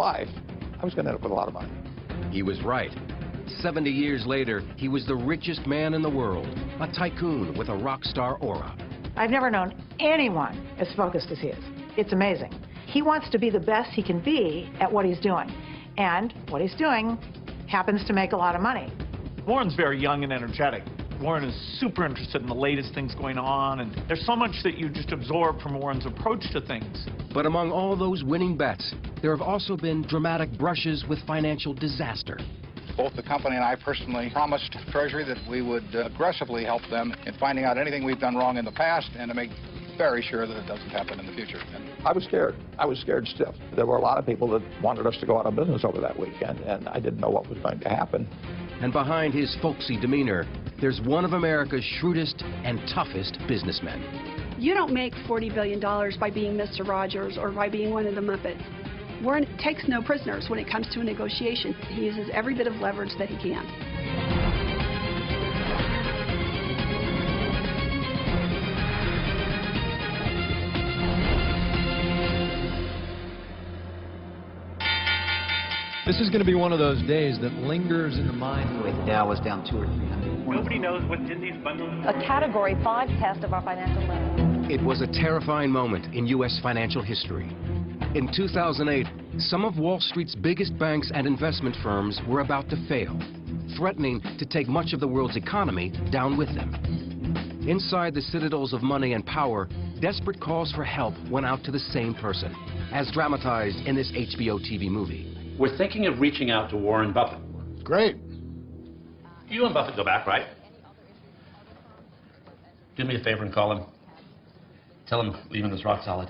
life, I was going to end up with a lot of money. He was right. 70 years later, he was the richest man in the world, a tycoon with a rock star aura. I've never known anyone as focused as he is. It's amazing. He wants to be the best he can be at what he's doing. And what he's doing happens to make a lot of money. Warren's very young and energetic. Warren is super interested in the latest things going on, and there's so much that you just absorb from Warren's approach to things. But among all those winning bets, there have also been dramatic brushes with financial disaster. Both the company and I personally promised Treasury that we would aggressively help them in finding out anything we've done wrong in the past and to make very sure that it doesn't happen in the future. And I was scared. I was scared stiff. There were a lot of people that wanted us to go out of business over that weekend, and I didn't know what was going to happen. And behind his folksy demeanor, there's one of America's shrewdest and toughest businessmen. You don't make $40 billion by being Mr. Rogers or by being one of the Muppets. Warren takes no prisoners when it comes to a negotiation. He uses every bit of leverage that he can. This is going to be one of those days that lingers in the mind. The Dow was down 200 or 300 points. Nobody knows what's in these bundles. A Category 5 test of our financial level. It was a terrifying moment in U.S. financial history. In 2008, some of Wall Street's biggest banks and investment firms were about to fail, threatening to take much of the world's economy down with them. Inside the citadels of money and power, desperate calls for help went out to the same person, as dramatized in this HBO TV movie. We're thinking of reaching out to Warren Buffett. Great. You and Buffett go back, right? Do me a favor and call him. Tell him leaving us rock solid.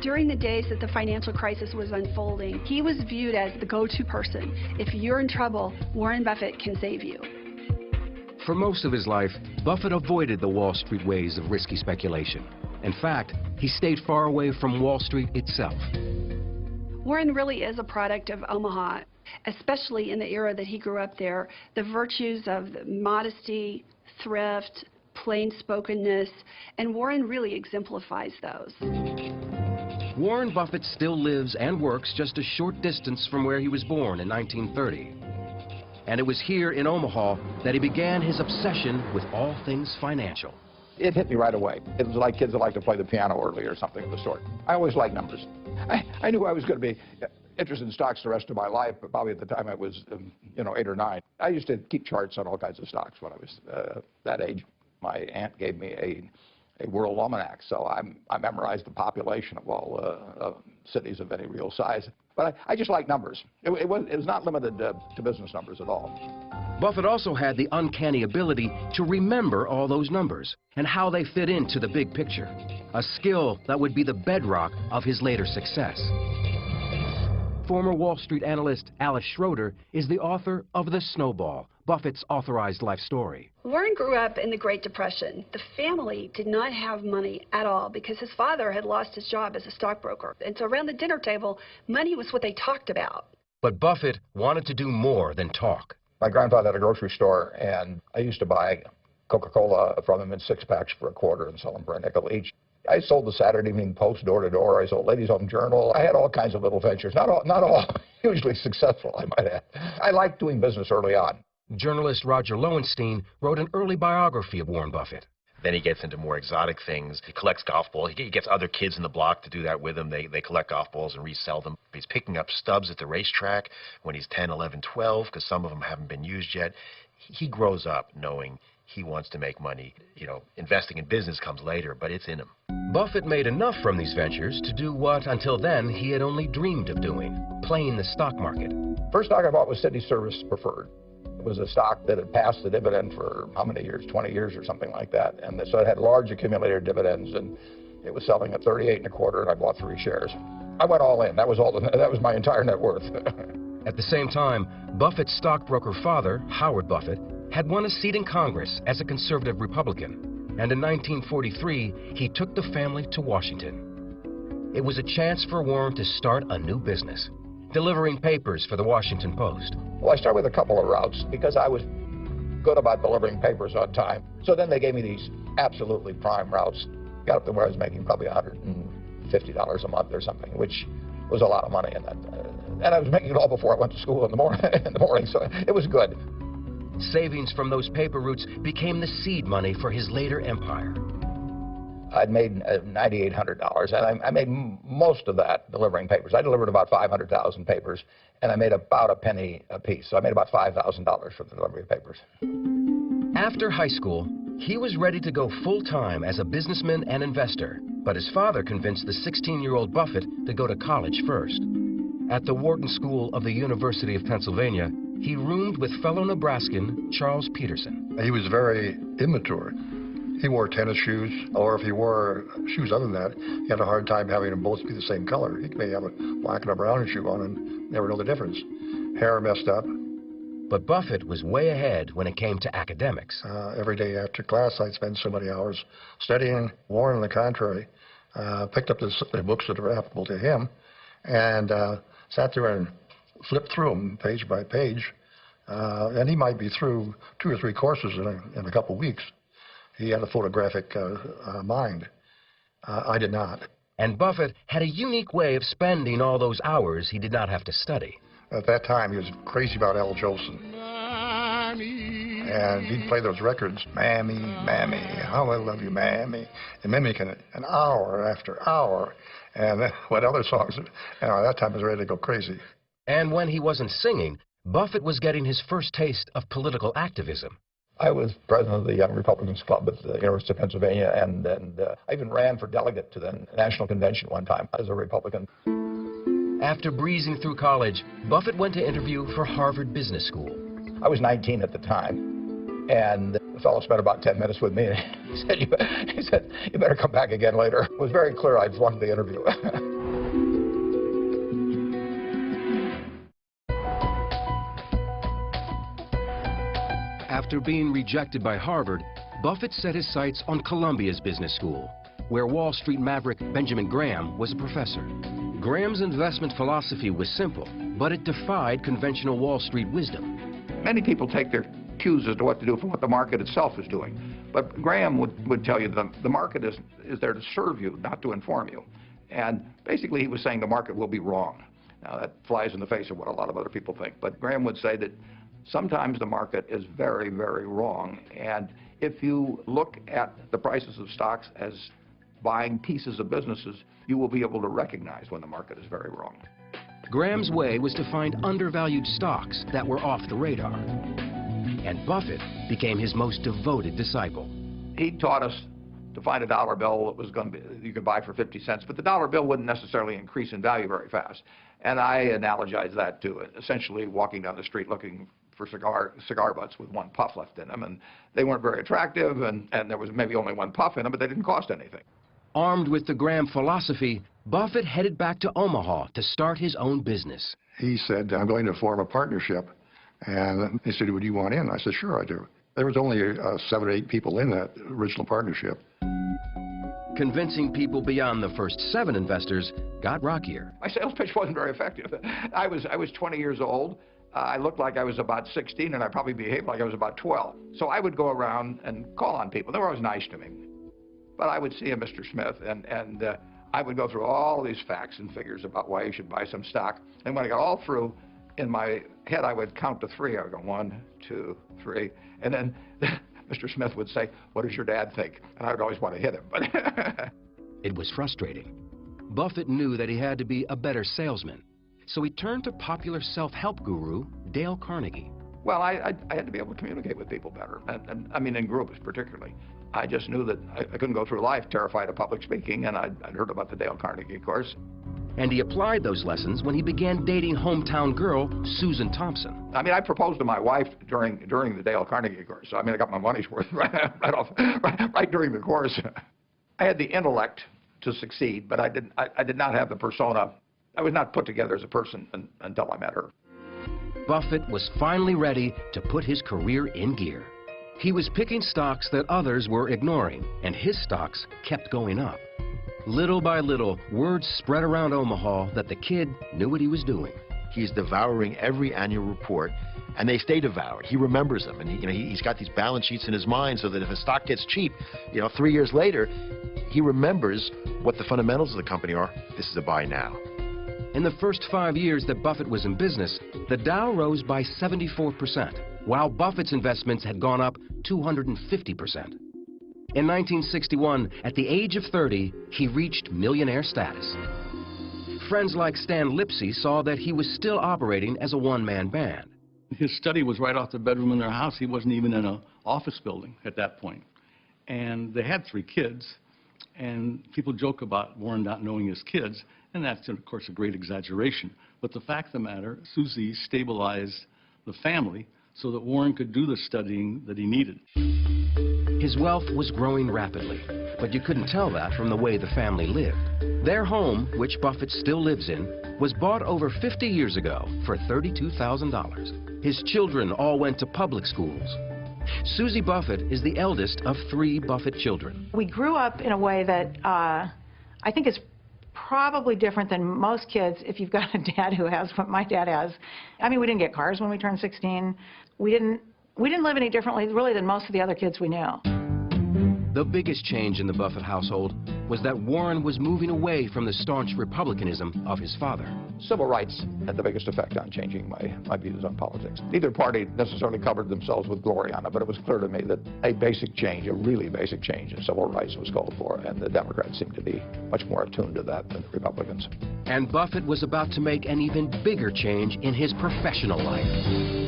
During the days that the financial crisis was unfolding, he was viewed as the go-to person. If you're in trouble, Warren Buffett can save you. For most of his life, Buffett avoided the Wall Street ways of risky speculation. In fact, he stayed far away from Wall Street itself. Warren really is a product of Omaha, especially in the era that he grew up there. The virtues of modesty, thrift, plain-spokenness, and Warren really exemplifies those. Warren Buffett still lives and works just a short distance from where he was born in 1930. And it was here in Omaha that he began his obsession with all things financial. It hit me right away. It was like kids that like to play the piano early or something of the sort. I always liked numbers. I knew I was going to be interested in stocks the rest of my life, but probably at the time I was, 8 or 9. I used to keep charts on all kinds of stocks when I was that age. My aunt gave me a world almanac, so I memorized the population of all cities of any real size. But I just like numbers. It was not limited to business numbers at all. Buffett also had the uncanny ability to remember all those numbers and how they fit into the big picture, a skill that would be the bedrock of his later success. Former Wall Street analyst Alice Schroeder is the author of The Snowball, Buffett's authorized life story. Warren grew up in the Great Depression. The family did not have money at all because his father had lost his job as a stockbroker. And so around the dinner table, money was what they talked about. But Buffett wanted to do more than talk. My grandfather had a grocery store, and I used to buy Coca-Cola from him in 6-packs for $0.25 and sell them for a nickel each. I sold the Saturday Evening Post door to door. I sold Ladies' Home Journal. I had all kinds of little ventures, not all hugely successful, I might add. I liked doing business early on. Journalist Roger Lowenstein wrote an early biography of Warren Buffett. Then he gets into more exotic things. He collects golf balls. He gets other kids in the block to do that with him. They collect golf balls and resell them. He's picking up stubs at the racetrack when he's 10, 11, 12, because some of them haven't been used yet. He grows up knowing he wants to make money. Investing in business comes later, but it's in him. Buffett made enough from these ventures to do what, until then, he had only dreamed of doing, playing the stock market. First stock I bought was City Service Preferred. It was a stock that had passed the dividend for how many years, 20 years or something like that. And so it had large accumulator dividends, and it was selling at 38 1/4, and I bought 3 shares. I went all in. That was my entire net worth. At the same time, Buffett's stockbroker father, Howard Buffett, had won a seat in Congress as a conservative Republican. And in 1943, he took the family to Washington. It was a chance for Warren to start a new business, delivering papers for the Washington Post. Well, I started with a couple of routes because I was good about delivering papers on time. So then they gave me these absolutely prime routes. Got up to where I was making probably $150 a month or something, which was a lot of money in that. And I was making it all before I went to school in the morning, so it was good. Savings from those paper routes became the seed money for his later empire. I'd made $9,800, and I made most of that delivering papers. I delivered about 500,000 papers, and I made about a penny a piece. So I made about $5,000 for the delivery of papers. After high school, he was ready to go full-time as a businessman and investor, but his father convinced the 16-year-old Buffett to go to college first. At the Wharton School of the University of Pennsylvania, he roomed with fellow Nebraskan Charles Peterson. He was very immature. He wore tennis shoes, or if he wore shoes other than that, he had a hard time having them both be the same color. He may have a black and a brown shoe on and never know the difference. Hair messed up. But Buffett was way ahead when it came to academics. Every day after class, I'd spend so many hours studying. Warren, on the contrary, picked up the books that were applicable to him and sat there and flipped through them page by page. And he might be through 2 or 3 courses in a couple weeks. He had a photographic mind. I did not. And Buffett had a unique way of spending all those hours he did not have to study. At that time, he was crazy about Al Jolson. And he'd play those records, Mammy, Mammy, how I love you, Mammy, and mimicking it an hour after hour. And what other songs, at that time, I was ready to go crazy. And when he wasn't singing, Buffett was getting his first taste of political activism. I was president of the Young Republicans Club at the University of Pennsylvania, and I even ran for delegate to the National Convention one time as a Republican. After breezing through college, Buffett went to interview for Harvard Business School. I was 19 at the time, and the fellow spent about 10 minutes with me, and he said, you better come back again later. It was very clear I'd flunked the interview. After being rejected by Harvard, Buffett set his sights on Columbia's business school, where Wall Street maverick Benjamin Graham was a professor. Graham's investment philosophy was simple, but it defied conventional Wall Street wisdom. Many people take their cues as to what to do from what the market itself is doing. But Graham would tell you that the market is there to serve you, not to inform you. And basically he was saying the market will be wrong. Now that flies in the face of what a lot of other people think. But Graham would say that sometimes the market is very, very wrong. And if you look at the prices of stocks as buying pieces of businesses, you will be able to recognize when the market is very wrong. Graham's way was to find undervalued stocks that were off the radar. And Buffett became his most devoted disciple. He taught us to find a dollar bill that was going to be, you could buy for 50 cents, but the dollar bill wouldn't necessarily increase in value very fast. And I analogize that to essentially walking down the street looking for cigar butts with one puff left in them, and they weren't very attractive, and there was maybe only one puff in them, but they didn't cost anything. Armed with the Graham philosophy, Buffett headed back to Omaha to start his own business. He said, I'm going to form a partnership. And he said, would you want in? I said, sure, I do. There was only 7 or 8 people in that original partnership. Convincing people beyond the first 7 investors got rockier. My sales pitch wasn't very effective. I was 20 years old. I looked like I was about 16, and I probably behaved like I was about 12. So I would go around and call on people. They were always nice to me. But I would see a Mr. Smith, and I would go through all these facts and figures about why you should buy some stock. And when I got all through, in my head, I would count to 3. I would go 1, 2, 3. And then Mr. Smith would say, what does your dad think? And I would always want to hit him. But it was frustrating. Buffett knew that he had to be a better salesman. So he turned to popular self-help guru Dale Carnegie. Well, I had to be able to communicate with people better, and I mean in groups particularly. I just knew that I couldn't go through life terrified of public speaking, and I'd heard about the Dale Carnegie course. And he applied those lessons when he began dating hometown girl Susan Thompson. I mean, I proposed to my wife during the Dale Carnegie course. So, I mean, I got my money's worth right during the course. I had the intellect to succeed, but I did not have the persona. I was not put together as a person until I met her. Buffett was finally ready to put his career in gear. He was picking stocks that others were ignoring, and his stocks kept going up. Little by little, word spread around Omaha that the kid knew what he was doing. He's devouring every annual report, and they stay devoured. He remembers them, and he's got these balance sheets in his mind so that if a stock gets cheap, 3 years later, he remembers what the fundamentals of the company are. This is a buy now. In the first 5 years that Buffett was in business, the Dow rose by 74%, while Buffett's investments had gone up 250%. In 1961, at the age of 30, he reached millionaire status. Friends like Stan Lipsey saw that he was still operating as a one-man band. His study was right off the bedroom in their house. He wasn't even in an office building at that point. And they had 3 kids, and people joke about Warren not knowing his kids, and that's, of course, a great exaggeration. But the fact of the matter, Susie stabilized the family so that Warren could do the studying that he needed. His wealth was growing rapidly, but you couldn't tell that from the way the family lived. Their home, which Buffett still lives in, was bought over 50 years ago for $32,000. His children all went to public schools. Susie Buffett is the eldest of 3 Buffett children. We grew up in a way that I think is probably different than most kids if you've got a dad who has what my dad has. I mean, we didn't get cars when we turned 16. We didn't live any differently, really, than most of the other kids we knew. The biggest change in the Buffett household was that Warren was moving away from the staunch republicanism of his father. Civil rights had the biggest effect on changing my views on politics. Neither party necessarily covered themselves with glory on it, but it was clear to me that a basic change, a really basic change in civil rights was called for, and the Democrats seemed to be much more attuned to that than the Republicans. And Buffett was about to make an even bigger change in his professional life.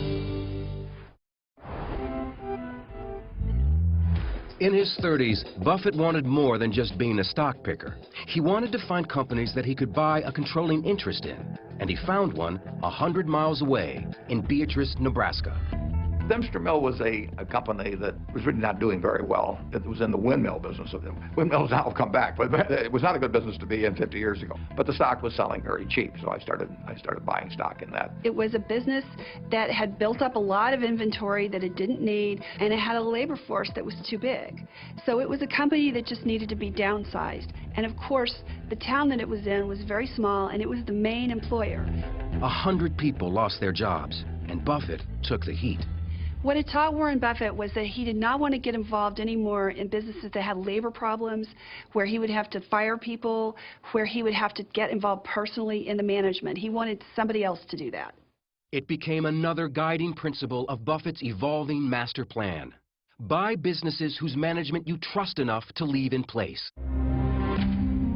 In his 30s, Buffett wanted more than just being a stock picker. He wanted to find companies that he could buy a controlling interest in, and he found one 100 miles away in Beatrice, Nebraska. Dempster Mill was a company that was really not doing very well. It was in the windmill business. Windmills now have come back, but it was not a good business to be in 50 years ago. But the stock was selling very cheap, so I started buying stock in that. It was a business that had built up a lot of inventory that it didn't need, and it had a labor force that was too big. So it was a company that just needed to be downsized. And of course, the town that it was in was very small, and it was the main employer. 100 people lost their jobs, and Buffett took the heat. What it taught Warren Buffett was that he did not want to get involved anymore in businesses that had labor problems, where he would have to fire people, where he would have to get involved personally in the management. He wanted somebody else to do that. It became another guiding principle of Buffett's evolving master plan. Buy businesses whose management you trust enough to leave in place.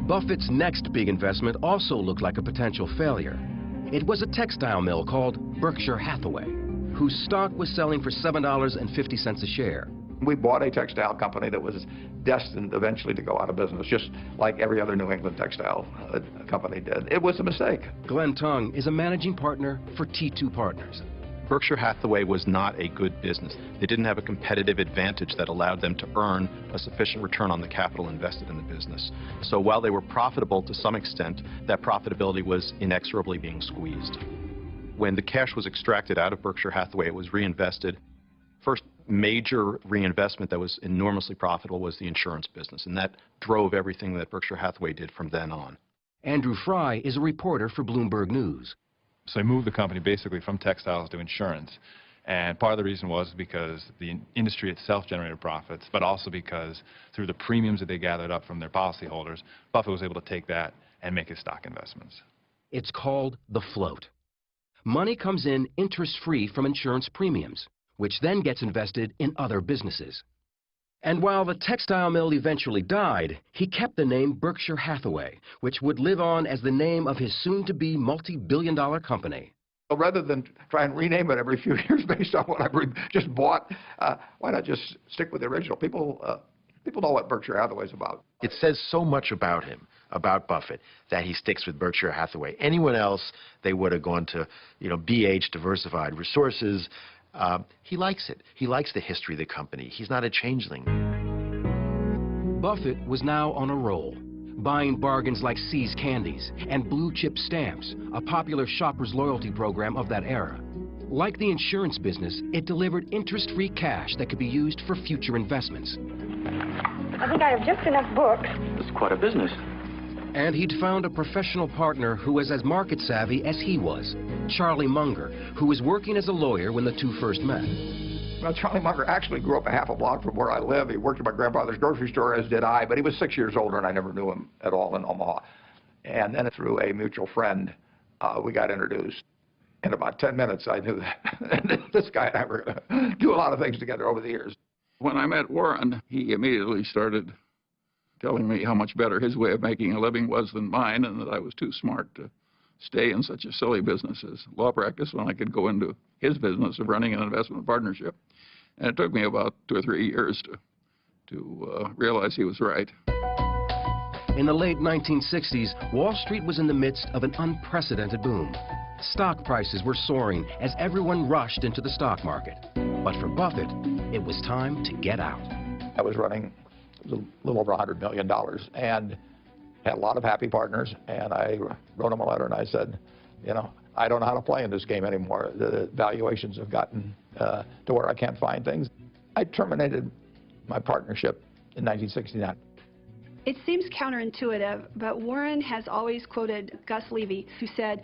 Buffett's next big investment also looked like a potential failure. It was a textile mill called Berkshire Hathaway, whose stock was selling for $7.50 a share. We bought a textile company that was destined eventually to go out of business, just like every other New England textile company did. It was a mistake. Glenn Tung is a managing partner for T2 Partners. Berkshire Hathaway was not a good business. They didn't have a competitive advantage that allowed them to earn a sufficient return on the capital invested in the business. So while they were profitable to some extent, that profitability was inexorably being squeezed. When the cash was extracted out of Berkshire Hathaway, it was reinvested. First major reinvestment that was enormously profitable was the insurance business, and that drove everything that Berkshire Hathaway did from then on. Andrew Fry is a reporter for Bloomberg News. So they moved the company basically from textiles to insurance. And part of the reason was because the industry itself generated profits, but also because through the premiums that they gathered up from their policyholders, Buffett was able to take that and make his stock investments. It's called the float. Money comes in interest-free from insurance premiums, which then gets invested in other businesses. And while the textile mill eventually died, he kept the name Berkshire Hathaway, which would live on as the name of his soon-to-be multi-billion-dollar company. Well, rather than try and rename it every few years based on what I just bought, why not just stick with the original? People know what Berkshire Hathaway is about. It says so much about him, about Buffett, that he sticks with Berkshire Hathaway. Anyone else, they would have gone to, BH, Diversified Resources. He likes it. He likes the history of the company. He's not a changeling. Buffett was now on a roll, buying bargains like See's Candies and Blue Chip Stamps, a popular shopper's loyalty program of that era. Like the insurance business, it delivered interest-free cash that could be used for future investments. I think I have just enough books. It's quite a business. And he'd found a professional partner who was as market savvy as he was, Charlie Munger, who was working as a lawyer when the two first met. Well, Charlie Munger actually grew up a half a block from where I live. He worked at my grandfather's grocery store, as did I, but he was 6 years older, and I never knew him at all in Omaha. And then through a mutual friend, we got introduced. In about 10 minutes, I knew that this guy and I were going to do a lot of things together over the years. When I met Warren, he immediately started telling me how much better his way of making a living was than mine, and that I was too smart to stay in such a silly business as law practice when I could go into his business of running an investment partnership. And it took me about 2 or 3 years to realize he was right. In the late 1960s, Wall Street was in the midst of an unprecedented boom. Stock prices were soaring as everyone rushed into the stock market. But for Buffett, it was time to get out. I was running a little over $100 million and had a lot of happy partners. And I wrote them a letter and I said, you know, I don't know how to play in this game anymore. The valuations have gotten to where I can't find things. I terminated my partnership in 1969. It seems counterintuitive, but Warren has always quoted Gus Levy, who said,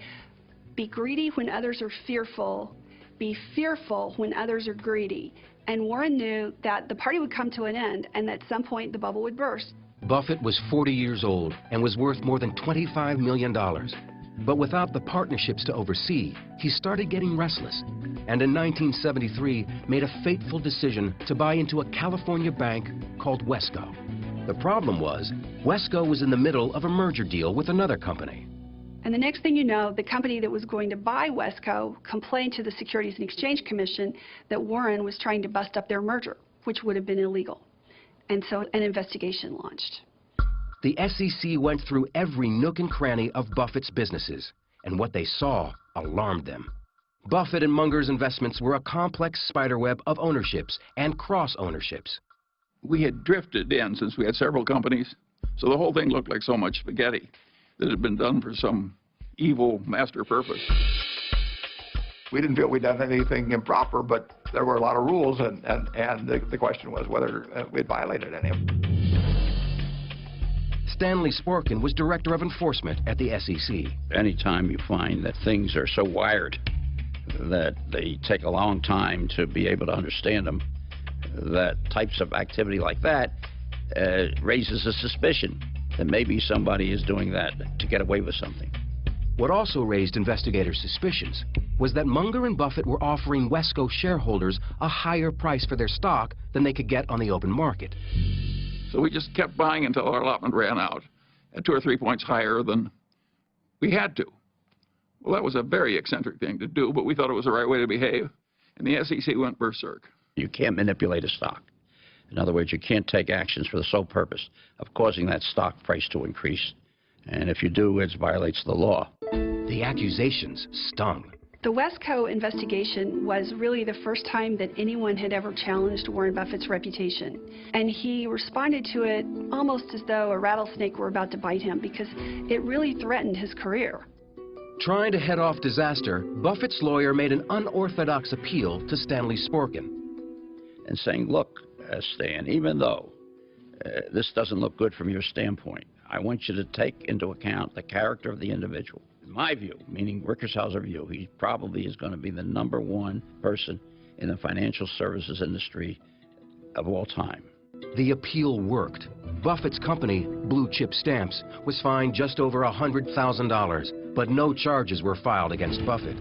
"Be greedy when others are fearful, be fearful when others are greedy." And Warren knew that the party would come to an end and at some point the bubble would burst. Buffett was 40 years old and was worth more than $25 million. But without the partnerships to oversee, he started getting restless, and in 1973 made a fateful decision to buy into a California bank called Wesco. The problem was, Wesco was in the middle of a merger deal with another company. And the next thing you know, the company that was going to buy Wesco complained to the Securities and Exchange Commission that Warren was trying to bust up their merger, which would have been illegal. And so an investigation launched. The SEC went through every nook and cranny of Buffett's businesses, and what they saw alarmed them. Buffett and Munger's investments were a complex spiderweb of ownerships and cross-ownerships. We had drifted in, since we had several companies, so the whole thing looked like so much spaghetti that had been done for some evil master purpose. We didn't feel we'd done anything improper, but there were a lot of rules, and the question was whether we'd violated any of them. Stanley Sporkin was Director of Enforcement at the SEC. Anytime you find that things are so wired that they take a long time to be able to understand them, that types of activity like that raises a suspicion that maybe somebody is doing that to get away with something. What also raised investigators' suspicions was that Munger and Buffett were offering Wesco shareholders a higher price for their stock than they could get on the open market. So we just kept buying until our allotment ran out, at 2 or 3 points higher than we had to. Well, that was a very eccentric thing to do, but we thought it was the right way to behave, and the SEC went berserk. You can't manipulate a stock. In other words, you can't take actions for the sole purpose of causing that stock price to increase. And if you do, it violates the law. The accusations stung. The Wesco investigation was really the first time that anyone had ever challenged Warren Buffett's reputation. And he responded to it almost as though a rattlesnake were about to bite him, because it really threatened his career. Trying to head off disaster, Buffett's lawyer made an unorthodox appeal to Stanley Sporkin. And saying, look, Stan, even though this doesn't look good from your standpoint, I want you to take into account the character of the individual. In my view, meaning Rickershauser view, he probably is going to be the #1 person in the financial services industry of all time. The appeal worked. Buffett's company, Blue Chip Stamps, was fined just over $100,000, but no charges were filed against Buffett.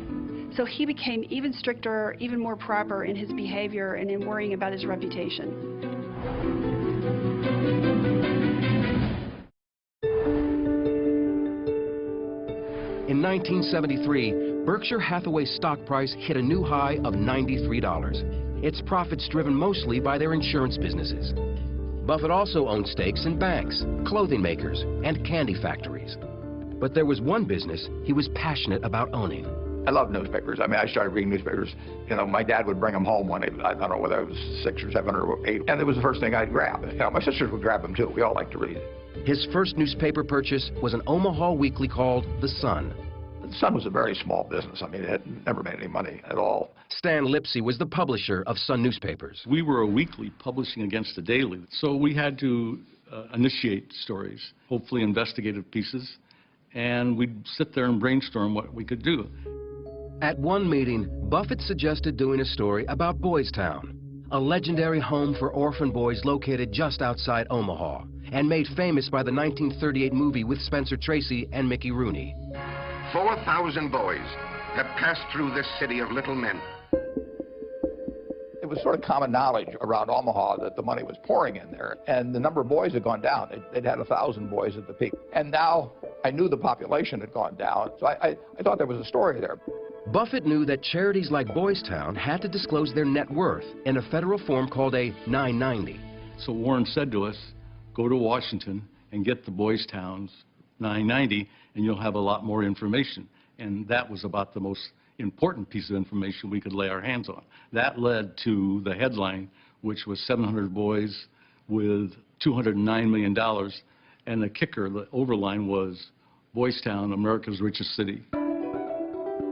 So he became even stricter, even more proper in his behavior and in worrying about his reputation. In 1973, Berkshire Hathaway's stock price hit a new high of $93. Its profits driven mostly by their insurance businesses. Buffett also owned stakes in banks, clothing makers, and candy factories. But there was one business he was passionate about owning. I love newspapers. I mean, I started reading newspapers. You know, my dad would bring them home when I don't know whether it was 6 or 7 or 8, and it was the first thing I'd grab. You know, my sisters would grab them too. We all liked to read. His first newspaper purchase was an Omaha weekly called The Sun. The Sun was a very small business. I mean, it had never made any money at all. Stan Lipsey was the publisher of Sun newspapers. We were a weekly publishing against a daily, so we had to initiate stories, hopefully investigative pieces, and we'd sit there and brainstorm what we could do. At one meeting, Buffett suggested doing a story about Boys Town, a legendary home for orphan boys located just outside Omaha, and made famous by the 1938 movie with Spencer Tracy and Mickey Rooney. 4,000 boys have passed through this city of little men. It was sort of common knowledge around Omaha that the money was pouring in there, and the number of boys had gone down. They'd had 1,000 boys at the peak. And now I knew the population had gone down, so I thought there was a story there. Buffett knew that charities like Boys Town had to disclose their net worth in a federal form called a 990. So Warren said to us, go to Washington and get the Boys Town's 990, and you'll have a lot more information. And that was about the most important piece of information we could lay our hands on. That led to the headline, which was 700 boys with $209 million, and the kicker, the overline was Boys Town, America's richest city.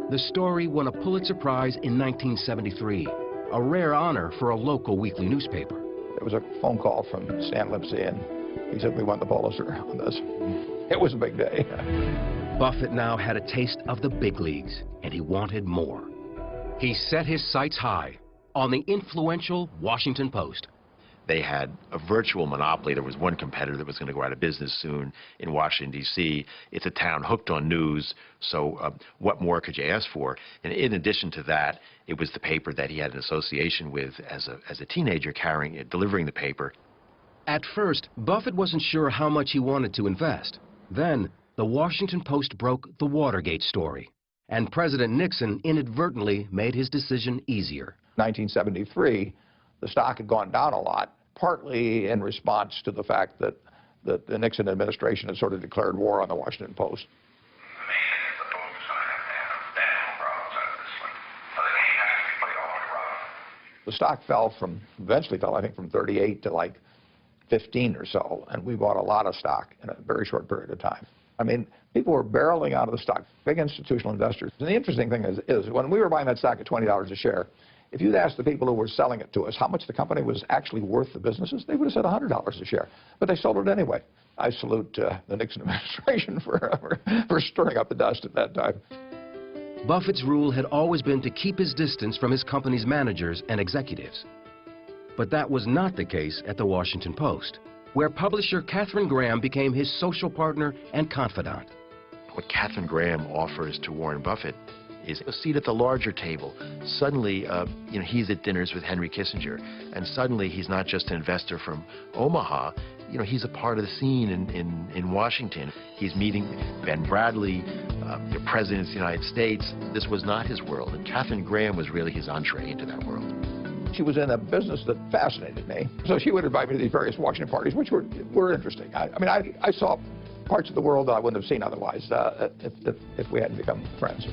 The story won a Pulitzer Prize in 1973, a rare honor for a local weekly newspaper. There was a phone call from Stan Lipsey, and he said we won the Pulitzer on this. It was a big day. Buffett now had a taste of the big leagues, and he wanted more. He set his sights high on the influential Washington Post. They had a virtual monopoly. There was one competitor that was going to go out of business soon in Washington, D.C. It's a town hooked on news, so what more could you ask for? And in addition to that, it was the paper that he had an association with as a teenager, delivering the paper. At first, Buffett wasn't sure how much he wanted to invest. Then, the Washington Post broke the Watergate story, and President Nixon inadvertently made his decision easier. 1973, the stock had gone down a lot, partly in response to the fact that the Nixon administration had sort of declared war on the Washington Post. The stock eventually fell, I think, from 38 to like 15 or so, and we bought a lot of stock in a very short period of time. I mean, people were barreling out of the stock, big institutional investors. And the interesting thing is when we were buying that stock at $20 a share, if you'd asked the people who were selling it to us how much the company was actually worth the businesses, they would have said $100 a share. But they sold it anyway. I salute the Nixon administration for stirring up the dust at that time. Buffett's rule had always been to keep his distance from his company's managers and executives. But that was not the case at the Washington Post, where publisher Katharine Graham became his social partner and confidant. What Katharine Graham offers to Warren Buffett is a seat at the larger table. Suddenly, he's at dinners with Henry Kissinger, and suddenly he's not just an investor from Omaha. He's a part of the scene in Washington. He's meeting Ben Bradley, the President of the United States. This was not his world, and Katharine Graham was really his entree into that world. She was in a business that fascinated me, so she would invite me to these various Washington parties, which were interesting. I saw parts of the world that I wouldn't have seen otherwise if we hadn't become friends.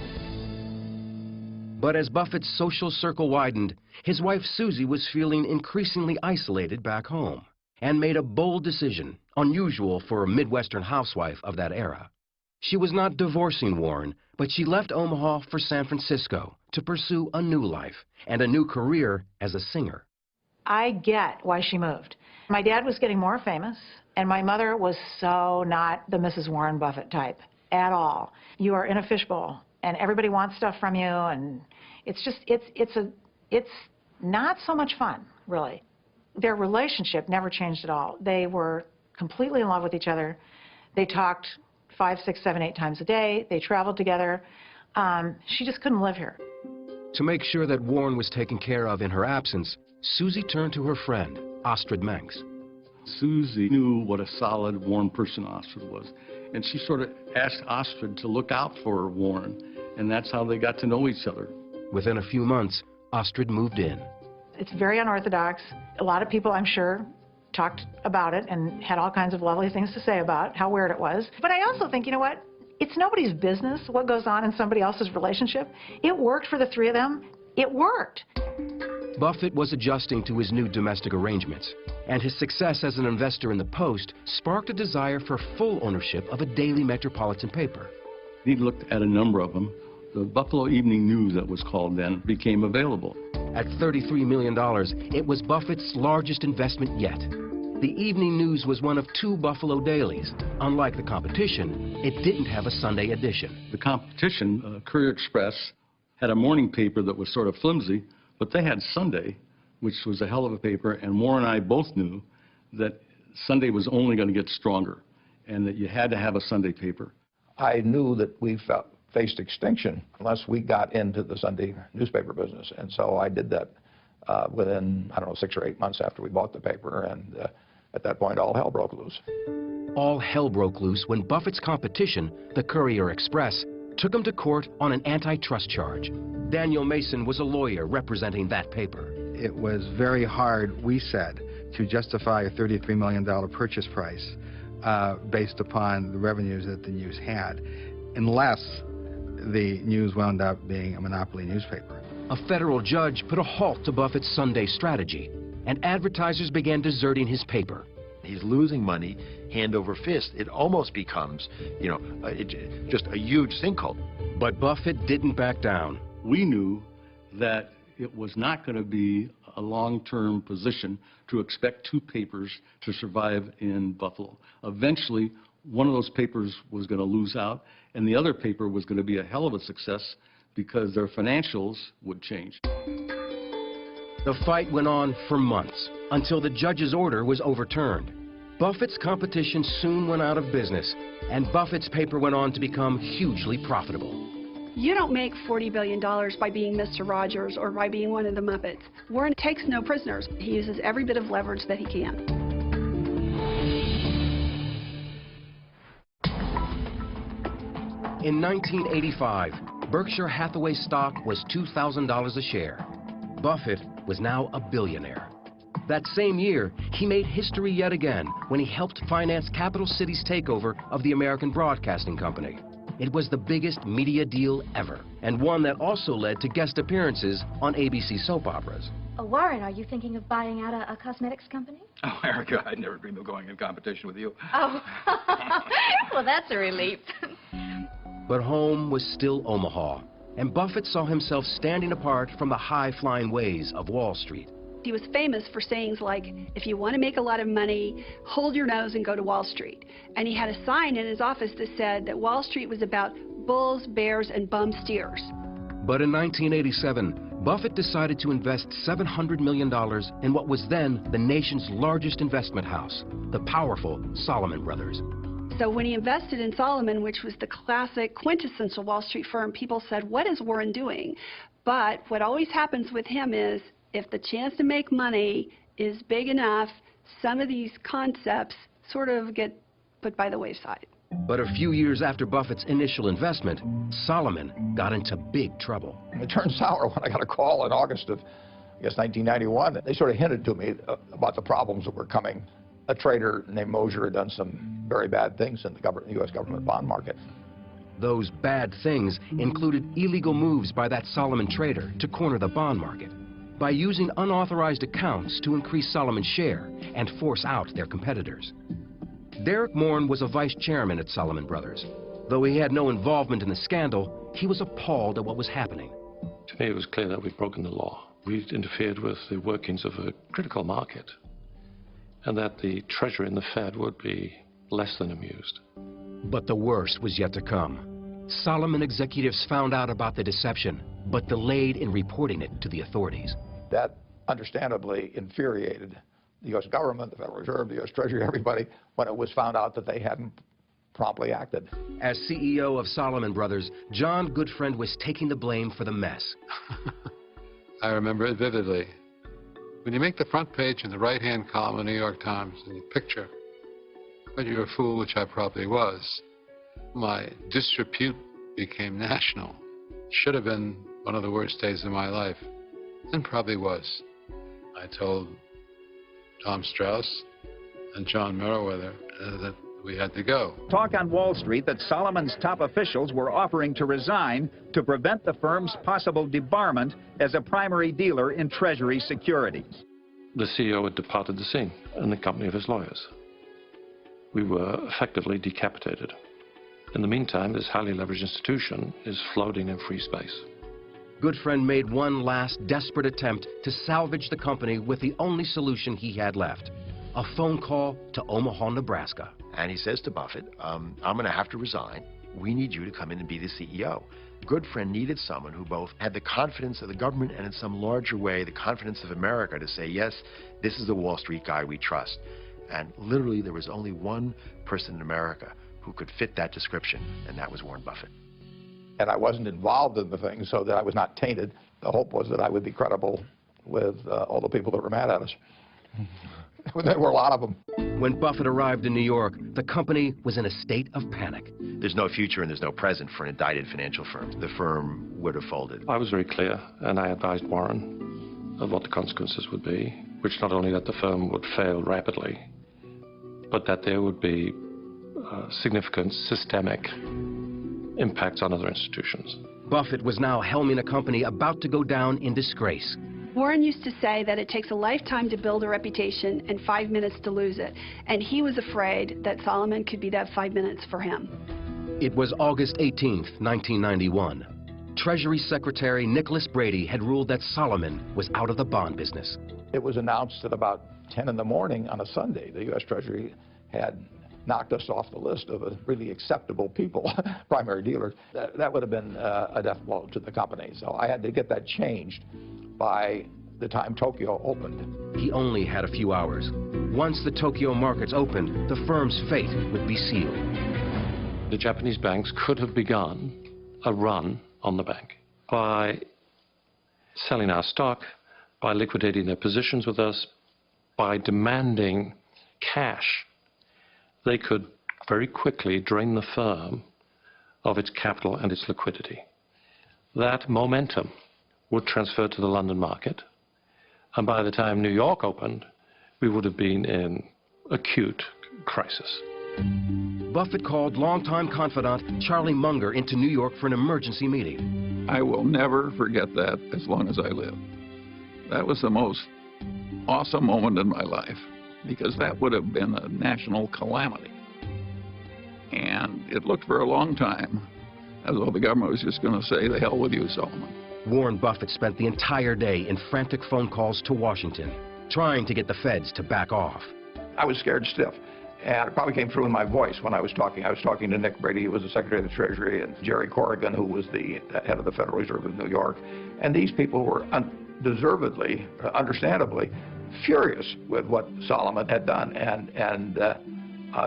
But as Buffett's social circle widened, his wife Susie was feeling increasingly isolated back home and made a bold decision, unusual for a Midwestern housewife of that era. She was not divorcing Warren, but she left Omaha for San Francisco to pursue a new life and a new career as a singer. I get why she moved. My dad was getting more famous, and my mother was so not the Mrs. Warren Buffett type at all. You are in a fishbowl, and everybody wants stuff from you, and it's not so much fun, really. Their relationship never changed at all. They were completely in love with each other. They talked 5, 6, 7, 8 times a day. They traveled together. She just couldn't live here. To make sure that Warren was taken care of in her absence, Susie turned to her friend, Astrid Mengs. Susie knew what a solid, warm person Astrid was, and she sort of asked Astrid to look out for Warren, and that's how they got to know each other. Within a few months, Astrid moved in. It's very unorthodox. A lot of people, I'm sure, talked about it and had all kinds of lovely things to say about how weird it was. But I also think, you know what? It's nobody's business what goes on in somebody else's relationship. It worked for the three of them. It worked. Buffett was adjusting to his new domestic arrangements, and his success as an investor in the Post sparked a desire for full ownership of a daily metropolitan paper. He looked at a number of them. The Buffalo Evening News, that was called then, became available. At $33 million, it was Buffett's largest investment yet. The Evening News was one of 2 Buffalo dailies. Unlike the competition, it didn't have a Sunday edition. The competition, Courier Express, had a morning paper that was sort of flimsy, but they had Sunday, which was a hell of a paper, and Warren and I both knew that Sunday was only going to get stronger and that you had to have a Sunday paper. I knew that we faced extinction unless we got into the Sunday newspaper business. And so I did that within, I don't know, 6 or 8 months after we bought the paper. And at that point, all hell broke loose. All hell broke loose when Buffett's competition, the Courier Express, took him to court on an antitrust charge. Daniel Mason was a lawyer representing that paper. It was very hard, we said, to justify a $33 million purchase price based upon the revenues that the News had, unless the News wound up being a monopoly newspaper. A federal judge put a halt to Buffett's Sunday strategy, and advertisers began deserting his paper. He's losing money hand over fist. It almost becomes, you know, just a huge sinkhole. But Buffett didn't back down. We knew that it was not going to be a long-term position to expect 2 papers to survive in Buffalo. Eventually, one of those papers was going to lose out, and the other paper was going to be a hell of a success because their financials would change. The fight went on for months until the judge's order was overturned. Buffett's competition soon went out of business, and Buffett's paper went on to become hugely profitable. You don't make $40 billion by being Mr. Rogers or by being one of the Muppets. Warren takes no prisoners. He uses every bit of leverage that he can. In 1985, Berkshire Hathaway stock was $2,000 a share. Buffett was now a billionaire. That same year, he made history yet again when he helped finance Capital City's takeover of the American Broadcasting Company. It was the biggest media deal ever, and one that also led to guest appearances on ABC soap operas. Warren, are you thinking of buying out a cosmetics company? Oh, Erica, I'd never dream of going in competition with you. Oh, well, that's a relief. But home was still Omaha, and Buffett saw himself standing apart from the high-flying ways of Wall Street. He was famous for sayings like, if you want to make a lot of money, hold your nose and go to Wall Street. And he had a sign in his office that said that Wall Street was about bulls, bears, and bum steers. But in 1987, Buffett decided to invest $700 million in what was then the nation's largest investment house, the powerful Salomon Brothers. So when he invested in Salomon, which was the classic quintessential Wall Street firm, people said, what is Warren doing? But what always happens with him is, if the chance to make money is big enough, some of these concepts sort of get put by the wayside. But a few years after Buffett's initial investment, Salomon got into big trouble. It turned sour when I got a call in August of, I guess, 1991. They sort of hinted to me about the problems that were coming. A trader named Mosier had done some very bad things in the U.S. government bond market. Those bad things included illegal moves by that Salomon trader to corner the bond market, by using unauthorized accounts to increase Salomon's share and force out their competitors. Derek Morn was a vice chairman at Salomon Brothers. Though he had no involvement in the scandal, he was appalled at what was happening. To me, it was clear that we'd broken the law. We'd interfered with the workings of a critical market, and that the Treasury and the Fed would be less than amused. But the worst was yet to come. Salomon executives found out about the deception, but delayed in reporting it to the authorities. That understandably infuriated the U.S. government, the Federal Reserve, the U.S. Treasury, everybody, when it was found out that they hadn't promptly acted. As CEO of Salomon Brothers, John Goodfriend was taking the blame for the mess. I remember it vividly. When you make the front page in the right-hand column of the New York Times and you picture when you're a fool, which I probably was, my disrepute became national. Should have been one of the worst days of my life, and probably was. I told Tom Strauss and John Meriwether that we had to go. Talk on Wall Street that Salomon's top officials were offering to resign to prevent the firm's possible debarment as a primary dealer in Treasury securities. The CEO had departed the scene in the company of his lawyers. We were effectively decapitated. In the meantime, this highly leveraged institution is floating in free space. Goodfriend made one last desperate attempt to salvage the company with the only solution he had left, a phone call to Omaha, Nebraska. And he says to Buffett, I'm going to have to resign. We need you to come in and be the CEO. Goodfriend needed someone who both had the confidence of the government and in some larger way, the confidence of America to say, yes, this is the Wall Street guy we trust. And literally, there was only one person in America who could fit that description, and that was Warren Buffett. and I wasn't involved in the thing so that I was not tainted. The hope was that I would be credible with all the people that were mad at us. There were a lot of them. When Buffett arrived in New York, the company was in a state of panic. There's no future and there's no present for an indicted financial firm. The firm would have folded. I was very clear, and I advised Warren of what the consequences would be, which not only that the firm would fail rapidly, but that there would be significant systemic impacts on other institutions. Buffett was now helming a company about to go down in disgrace. Warren used to say that it takes a lifetime to build a reputation and 5 minutes to lose it. And he was afraid that Salomon could be that 5 minutes for him. It was August 18th, 1991. Treasury Secretary Nicholas Brady had ruled that Salomon was out of the bond business. It was announced at about 10 in the morning on a Sunday. The U.S. Treasury had knocked us off the list of really acceptable people, primary dealers. That would have been a death blow to the company. So I had to get that changed by the time Tokyo opened. He only had a few hours. Once the Tokyo markets opened, the firm's fate would be sealed. The Japanese banks could have begun a run on the bank by selling our stock, by liquidating their positions with us, by demanding cash. They could very quickly drain the firm of its capital and its liquidity. That momentum would transfer to the London market, and by the time New York opened, we would have been in acute crisis. Buffett called longtime confidant Charlie Munger into New York for an emergency meeting. I will never forget that as long as I live. That was the most awesome moment in my life, because that would have been a national calamity. And it looked for a long time as though the government was just going to say, the hell with you, Salomon. Warren Buffett spent the entire day in frantic phone calls to Washington, trying to get the feds to back off. I was scared stiff, and it probably came through in my voice when I was talking. I was talking to Nick Brady, who was the Secretary of the Treasury, and Jerry Corrigan, who was the head of the Federal Reserve of New York. And these people were undeservedly, understandably, furious with what Salomon had done. And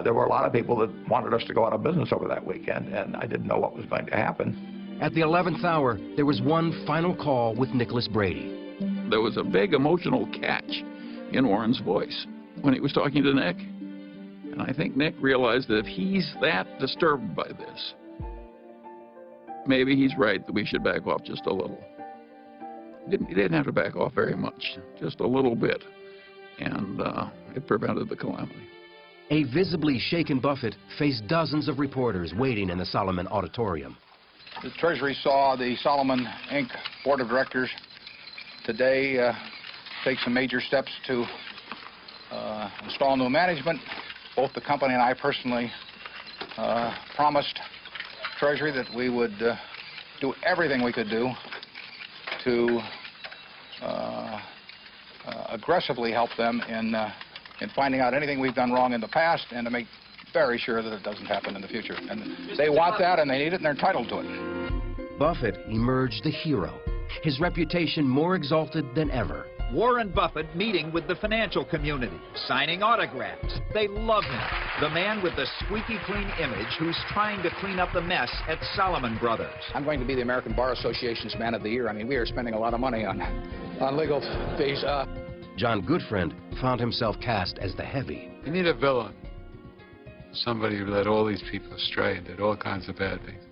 there were a lot of people that wanted us to go out of business over that weekend, and I didn't know what was going to happen. At the 11th hour, there was one final call with Nicholas Brady. There was a big emotional catch in Warren's voice when he was talking to Nick. And I think Nick realized that if he's that disturbed by this, maybe he's right that we should back off just a little. He didn't have to back off very much, just a little bit. And it prevented the calamity. A visibly shaken Buffett faced dozens of reporters waiting in the Salomon auditorium. The Treasury saw the Salomon Inc. Board of Directors today take some major steps to install new management. Both the company and I personally promised Treasury that we would do everything we could do to aggressively help them in finding out anything we've done wrong in the past and to make very sure that it doesn't happen in the future. And they want that, and they need it, and they're entitled to it. Buffett emerged the hero, his reputation more exalted than ever. Warren Buffett meeting with the financial community, signing autographs. They love him. The man with the squeaky clean image who's trying to clean up the mess at Salomon Brothers. I'm going to be the American Bar Association's Man of the Year. I mean, we are spending a lot of money on legal fees. John Goodfriend found himself cast as the heavy. You need a villain. Somebody who led all these people astray and did all kinds of bad things.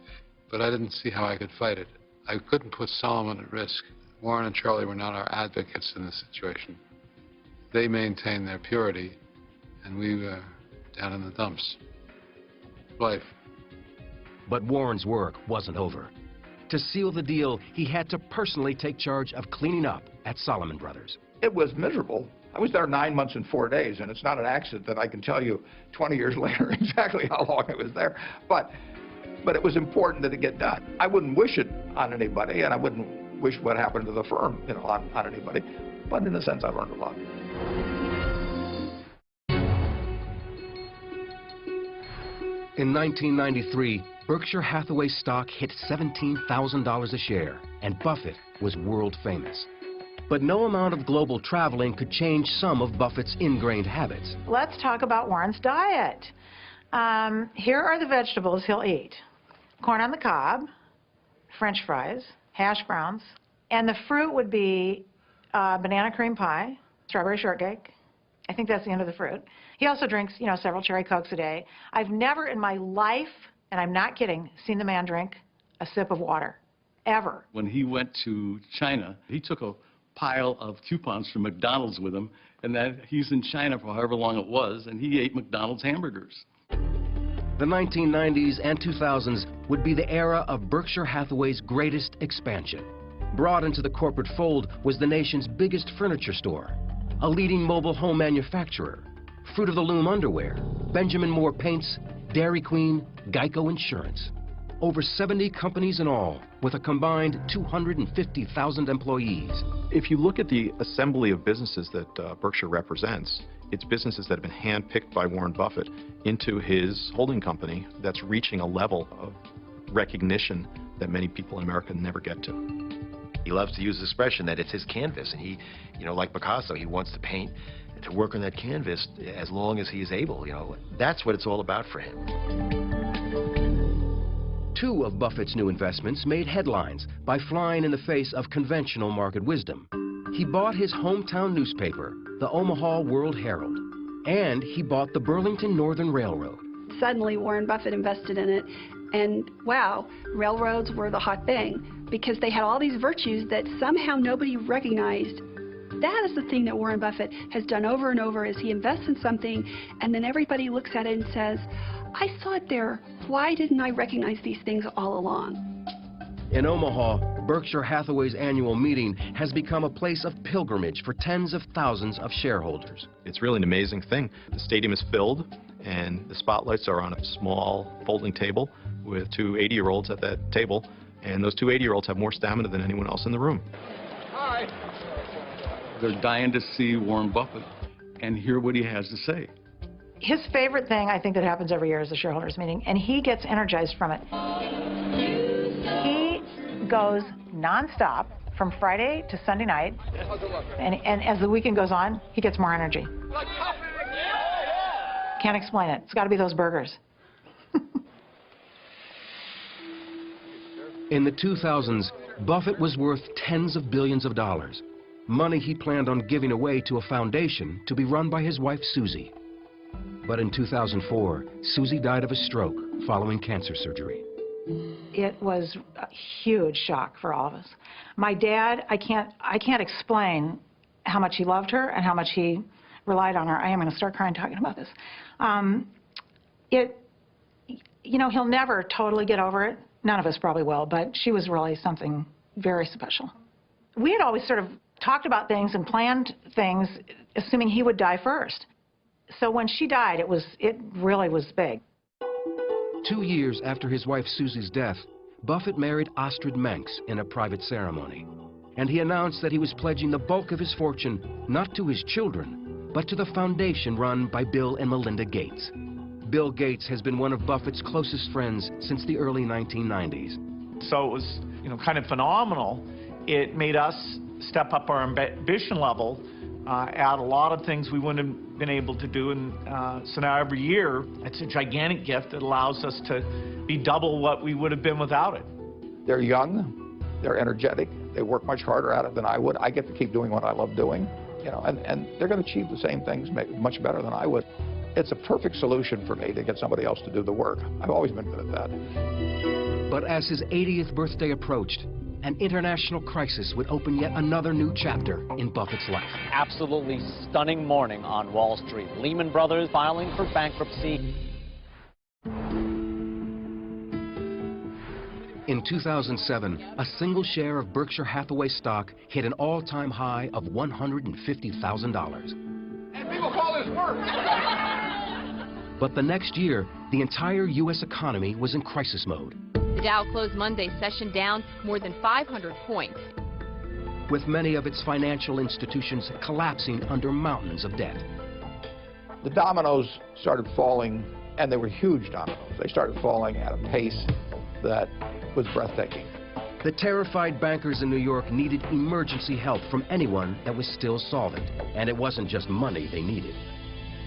But I didn't see how I could fight it. I couldn't put Salomon at risk. Warren and Charlie were not our advocates in this situation. They maintained their purity, and we were down in the dumps. Life. But Warren's work wasn't over. To seal the deal, he had to personally take charge of cleaning up at Salomon Brothers. It was miserable. I was there 9 months and 4 days, and it's not an accident that I can tell you 20 years later exactly how long I was there. But it was important that it get done. I wouldn't wish it on anybody, and I wouldn't wish what happened to the firm, on anybody. But in a sense, I learned a lot. In 1993, Berkshire Hathaway stock hit $17,000 a share, and Buffett was world famous. But no amount of global traveling could change some of Buffett's ingrained habits. Let's talk about Warren's diet. Here are the vegetables he'll eat. Corn on the cob, French fries, hash browns, and the fruit would be banana cream pie, strawberry shortcake. I think that's the end of the fruit. He also drinks, several cherry Cokes a day. I've never in my life, and I'm not kidding, seen the man drink a sip of water, ever. When he went to China, he took a pile of coupons from McDonald's with him, and that he's in China for however long it was, and he ate McDonald's hamburgers. The 1990s and 2000s would be the era of Berkshire Hathaway's greatest expansion. Brought into the corporate fold was the nation's biggest furniture store, a leading mobile home manufacturer, Fruit of the Loom underwear, Benjamin Moore paints, Dairy Queen, Geico Insurance. Over 70 companies in all, with a combined 250,000 employees. If you look at the assembly of businesses that Berkshire represents, it's businesses that have been handpicked by Warren Buffett into his holding company that's reaching a level of recognition that many people in America never get to. He loves to use the expression that it's his canvas, and he, like Picasso, he wants to paint, to work on that canvas as long as he is able. That's what it's all about for him. Two of Buffett's new investments made headlines by flying in the face of conventional market wisdom. He bought his hometown newspaper, the Omaha World Herald, and he bought the Burlington Northern Railroad. Suddenly, Warren Buffett invested in it, and wow, railroads were the hot thing because they had all these virtues that somehow nobody recognized. That is the thing that Warren Buffett has done over and over, is he invests in something, and then everybody looks at it and says, I saw it there. Why didn't I recognize these things all along? In Omaha, Berkshire Hathaway's annual meeting has become a place of pilgrimage for tens of thousands of shareholders. It's really an amazing thing. The stadium is filled, and the spotlights are on a small folding table with two 80-year-olds at that table, and those two 80-year-olds have more stamina than anyone else in the room. Hi. They're dying to see Warren Buffett and hear what he has to say. His favorite thing, I think, that happens every year is the shareholders meeting, and he gets energized from it. He goes nonstop from Friday to Sunday night, and as the weekend goes on, he gets more energy. Can't explain it. It's got to be those burgers. In the 2000s, Buffett was worth tens of billions of dollars, money he planned on giving away to a foundation to be run by his wife, Susie. But in 2004, Susie died of a stroke following cancer surgery. It was a huge shock for all of us. My dad, I can't explain how much he loved her and how much he relied on her. I am going to start crying talking about this. He'll never totally get over it. None of us probably will, but she was really something very special. We had always sort of talked about things and planned things, assuming he would die first. So when she died, it really was big. 2 years after his wife Susie's death, Buffett married Astrid Manx in a private ceremony. And he announced that he was pledging the bulk of his fortune not to his children, but to the foundation run by Bill and Melinda Gates. Bill Gates has been one of Buffett's closest friends since the early 1990s. So it was, kind of phenomenal. It made us step up our ambition level, add a lot of things we wouldn't have been able to do. And so now every year, it's a gigantic gift that allows us to be double what we would have been without it. They're young, they're energetic, they work much harder at it than I would. I get to keep doing what I love doing, and they're going to achieve the same things much better than I would. It's a perfect solution for me to get somebody else to do the work. I've always been good at that. But as his 80th birthday approached, an international crisis would open yet another new chapter in Buffett's life. Absolutely stunning morning on Wall Street. Lehman Brothers filing for bankruptcy. In 2007, a single share of Berkshire Hathaway stock hit an all-time high of $150,000. And people call this work. But the next year, the entire U.S. economy was in crisis mode. The Dow closed Monday's session down more than 500 points, with many of its financial institutions collapsing under mountains of debt. The dominoes started falling, and they were huge dominoes. They started falling at a pace that was breathtaking. The terrified bankers in New York needed emergency help from anyone that was still solvent. And it wasn't just money they needed.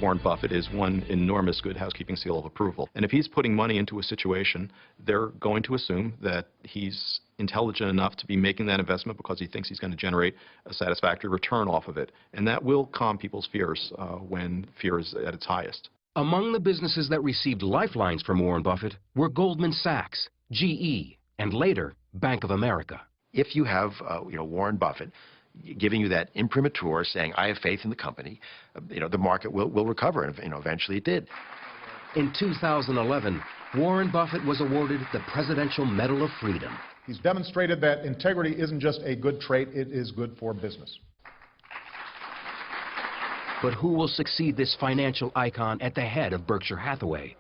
Warren Buffett is one enormous good housekeeping seal of approval. And if he's putting money into a situation, they're going to assume that he's intelligent enough to be making that investment because he thinks he's going to generate a satisfactory return off of it. And that will calm people's fears when fear is at its highest. Among the businesses that received lifelines from Warren Buffett were Goldman Sachs, GE, and later, Bank of America. If you have, Warren Buffett giving you that imprimatur saying, I have faith in the company, the market will recover, and eventually it did. In 2011, Warren Buffett was awarded the Presidential Medal of Freedom. He's demonstrated that integrity isn't just a good trait, it is good for business. But who will succeed this financial icon at the head of Berkshire Hathaway?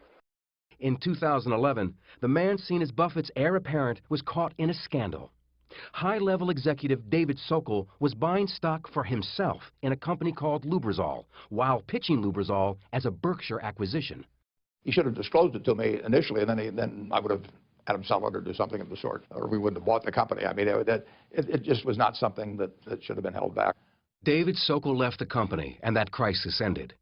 In 2011, the man seen as Buffett's heir apparent was caught in a scandal. High-level executive David Sokol was buying stock for himself in a company called Lubrizol, while pitching Lubrizol as a Berkshire acquisition. He should have disclosed it to me initially, and then I would have had him sell it or do something of the sort, or we wouldn't have bought the company. I mean, it just was not something that should have been held back. David Sokol left the company, and that crisis ended.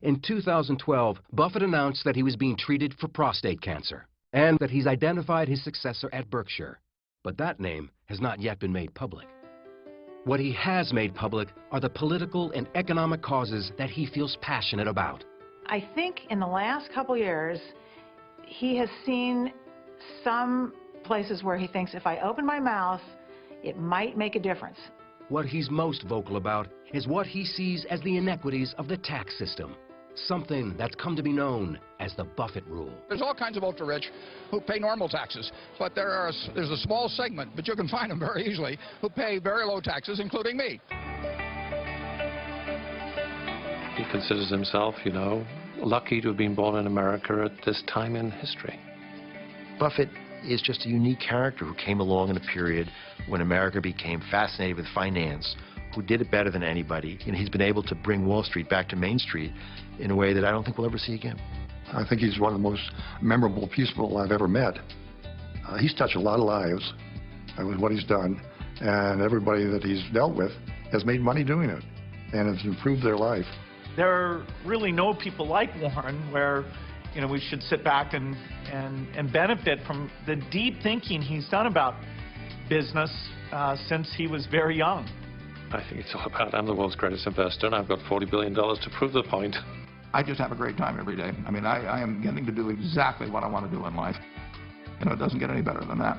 In 2012, Buffett announced that he was being treated for prostate cancer, and that he's identified his successor at Berkshire. But that name has not yet been made public. What he has made public are the political and economic causes that he feels passionate about. I think in the last couple years, he has seen some places where he thinks if I open my mouth, it might make a difference. What he's most vocal about is what he sees as the inequities of the tax system, something that's come to be known as the Buffett rule. There's all kinds of ultra-rich who pay normal taxes, but there's a small segment, but you can find them very easily, who pay very low taxes, including me. He considers himself, lucky to have been born in America at this time in history. Buffett is just a unique character who came along in a period when America became fascinated with finance, who did it better than anybody, and he's been able to bring Wall Street back to Main Street in a way that I don't think we'll ever see again. I think he's one of the most memorable people I've ever met. He's touched a lot of lives with what he's done, and everybody that he's dealt with has made money doing it, and it's improved their life. There are really no people like Warren where, we should sit back and benefit from the deep thinking he's done about business since he was very young. I think it's all about, I'm the world's greatest investor, and I've got $40 billion to prove the point. I just have a great time every day. I mean, I am getting to do exactly what I want to do in life. It doesn't get any better than that.